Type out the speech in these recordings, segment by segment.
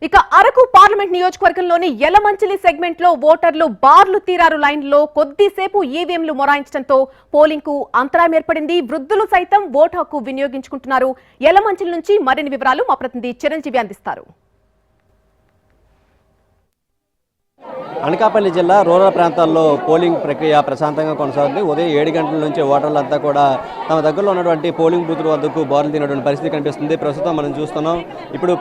ఇక అరకు పార్లమెంట్ నియోజకవర్గంలోని యలమంచిలి సెగ్మెంట్ లో ఓటర్లు బార్లు తీరారు లైన్లో కొద్దిసేపు ఈవీఎంలు మొరాయించడంతో పోలింగ్ కు అంతరాయం ఏర్పడింది. వృద్ధులు సైతం ఓటు హక్కు వినియోగించుకుంటున్నారు. యలమంచిలి నుంచి మరిన్ని వివరాలు మా ప్రతినిధి చిరంజీవి అందిస్తారు. అనకాపల్లి జిల్లా రూరల్ ప్రాంతాల్లో పోలింగ్ ప్రక్రియ ప్రశాంతంగా కొనసాగుతుంది. ఉదయం 7 గంటల నుంచి ఓటర్లంతా కూడా తమ దగ్గరలో ఉన్నటువంటి పోలింగ్ బూతుల వద్దకు బారులు తినటువంటి పరిస్థితి కనిపిస్తుంది. ప్రస్తుతం మనం చూస్తున్నాం.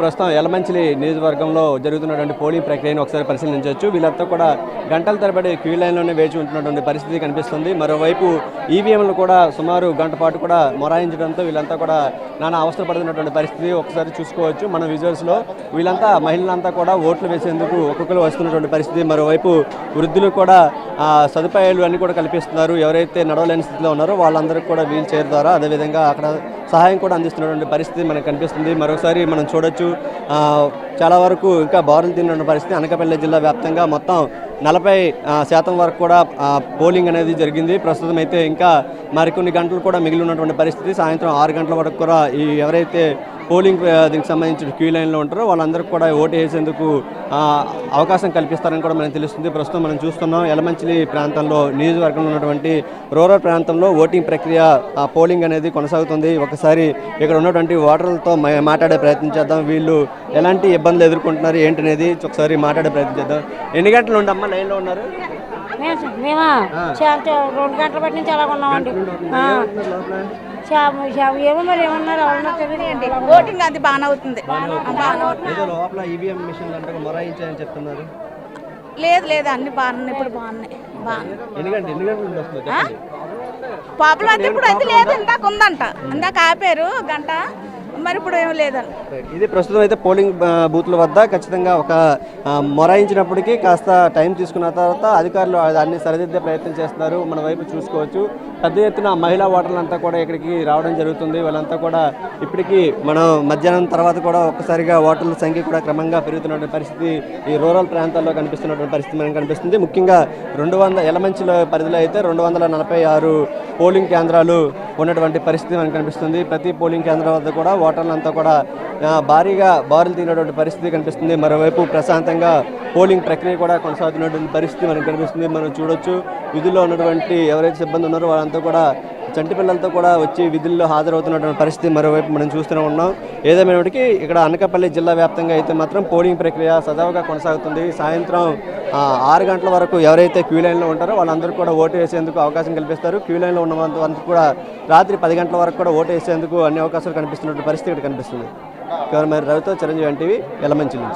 ప్రస్తుతం యలమంచిలి నియోజకవర్గంలో జరుగుతున్నటువంటి పోలింగ్ ప్రక్రియను ఒకసారి పరిశీలించవచ్చు. వీళ్ళంతా కూడా గంటల తరబడి క్యూ లైన్లోనే వేచి ఉంటున్నటువంటి పరిస్థితి కనిపిస్తుంది. మరోవైపు ఈవీఎంలు కూడా సుమారు గంట పాటు కూడా మొరాయించడంతో వీళ్ళంతా కూడా నానా అవసరపడుతున్నటువంటి పరిస్థితి ఒకసారి చూసుకోవచ్చు. మన విజువల్స్లో వీళ్ళంతా మహిళలంతా కూడా ఓట్లు వేసేందుకు ఒక్కొక్కరు వస్తున్నటువంటి పరిస్థితి. మరోవైపు వృద్ధులు కూడా సదుపాయాలు అన్నీ కూడా కల్పిస్తున్నారు. ఎవరైతే నడవలేని స్థితిలో ఉన్నారో వాళ్ళందరికీ కూడా వీల్ చైర్ ద్వారా అదేవిధంగా అక్కడ సహాయం కూడా అందిస్తున్నటువంటి పరిస్థితి మనకు కనిపిస్తుంది. మరోసారి మనం చూడొచ్చు, చాలా వరకు ఇంకా బారులు తిన్న పరిస్థితి. అనకాపల్లి జిల్లా వ్యాప్తంగా మొత్తం 40% వరకు కూడా పోలింగ్ అనేది జరిగింది. ప్రస్తుతం అయితే ఇంకా మరికొన్ని గంటలు కూడా మిగిలి ఉన్నటువంటి పరిస్థితి. సాయంత్రం 6 గంటల వరకు కూడా ఎవరైతే పోలింగ్ దీనికి సంబంధించిన క్యూ లైన్లో ఉంటారో వాళ్ళందరికీ కూడా ఓటు వేసేందుకు అవకాశం కల్పిస్తారని కూడా మనకు తెలుస్తుంది. ప్రస్తుతం మనం చూస్తున్నాం యలమంచిలి ప్రాంతంలో నియోజకవర్గంలో ఉన్నటువంటి రూరల్ ప్రాంతంలో ఓటింగ్ ప్రక్రియ పోలింగ్ అనేది కొనసాగుతుంది. ఒకసారి ఇక్కడ ఉన్నటువంటి ఓటర్లతో మాట్లాడే ప్రయత్నం చేద్దాం. వీళ్ళు ఎలాంటి ఇబ్బందులు ఎదుర్కొంటున్నారు ఏంటనేది ఒకసారి మాట్లాడే ప్రయత్నం చేద్దాం. ఎన్ని గంటలు ఉండమ్మా లైన్లో ఉన్నారు? మేము 2 గంటల బట్టి నుంచి అలా ఉన్నామండి. ఏమో మరి ఏమన్నారు ఎవరన్నా తెలియదండి. ఓటింగ్ అది బాగానే అవుతుంది. లోపల ఈవీఎం మిషన్ అంటే మొరాయించాయని చెప్తున్నారు. లేదు అన్ని బాగున్నాయి. ఇప్పుడు బాగున్నాయి. ఎన్ని గంటలు వస్తుంది ప్రాబ్లం అయితే ఇప్పుడు అయితే లేదు. ఇందాక ఉందంట, ఇందాక ఆపారు గంట, మరి ఇప్పుడు ఏం లేదండి. ఇది ప్రస్తుతం అయితే పోలింగ్ బూత్ల వద్ద ఖచ్చితంగా ఒక మొరాయించినప్పటికీ కాస్త టైం తీసుకున్న తర్వాత అధికారులు దాన్ని సరిదిద్దే ప్రయత్నం చేస్తున్నారు. మన వైపు చూసుకోవచ్చు, పెద్ద ఎత్తున మహిళా ఓటర్లంతా కూడా ఇక్కడికి రావడం జరుగుతుంది. వాళ్ళంతా కూడా ఇప్పటికీ మనం మధ్యాహ్నం తర్వాత కూడా ఒక్కసారిగా ఓటర్ల సంఖ్య కూడా క్రమంగా పెరుగుతున్నటువంటి పరిస్థితి ఈ రూరల్ ప్రాంతాల్లో కనిపిస్తున్నటువంటి పరిస్థితి మనకు కనిపిస్తుంది. ముఖ్యంగా యలమంచిల పరిధిలో అయితే 246 పోలింగ్ కేంద్రాలు ఉన్నటువంటి పరిస్థితి మనకు కనిపిస్తుంది. ప్రతి పోలింగ్ కేంద్రం వద్ద కూడా ఓటర్లంతా కూడా భారీగా బారులు తీరినటువంటి పరిస్థితి కనిపిస్తుంది. మరోవైపు ప్రశాంతంగా పోలింగ్ ప్రక్రియ కూడా కొనసాగుతున్నటువంటి పరిస్థితి మనకు కనిపిస్తుంది. మనం చూడొచ్చు, విధుల్లో ఉన్నటువంటి ఎవరైతే సిబ్బంది ఉన్నారో వాళ్ళంతా కూడా చంటి పిల్లలతో కూడా వచ్చి విధుల్లో హాజరవుతున్నటువంటి పరిస్థితి మరోవైపు మనం చూస్తూనే ఉన్నాం. ఏదేమైనప్పటికీ ఇక్కడ అనకాపల్లి జిల్లా వ్యాప్తంగా అయితే మాత్రం పోలింగ్ ప్రక్రియ సజావుగా కొనసాగుతుంది. సాయంత్రం 6 గంటల వరకు ఎవరైతే క్యూ లైన్లో ఉంటారో వాళ్ళందరూ కూడా ఓటు వేసేందుకు అవకాశం కల్పిస్తారు. క్యూ లైన్లో ఉన్నంత కూడా రాత్రి 10 గంటల వరకు కూడా ఓటు వేసేందుకు అన్ని అవకాశాలు కనిపిస్తున్నటువంటి పరిస్థితి ఇక్కడ కనిపిస్తుంది. కెమెరామెన్ రవితో చిరంజీవి ఎన్టీవీ యలమంచిలి నుంచి.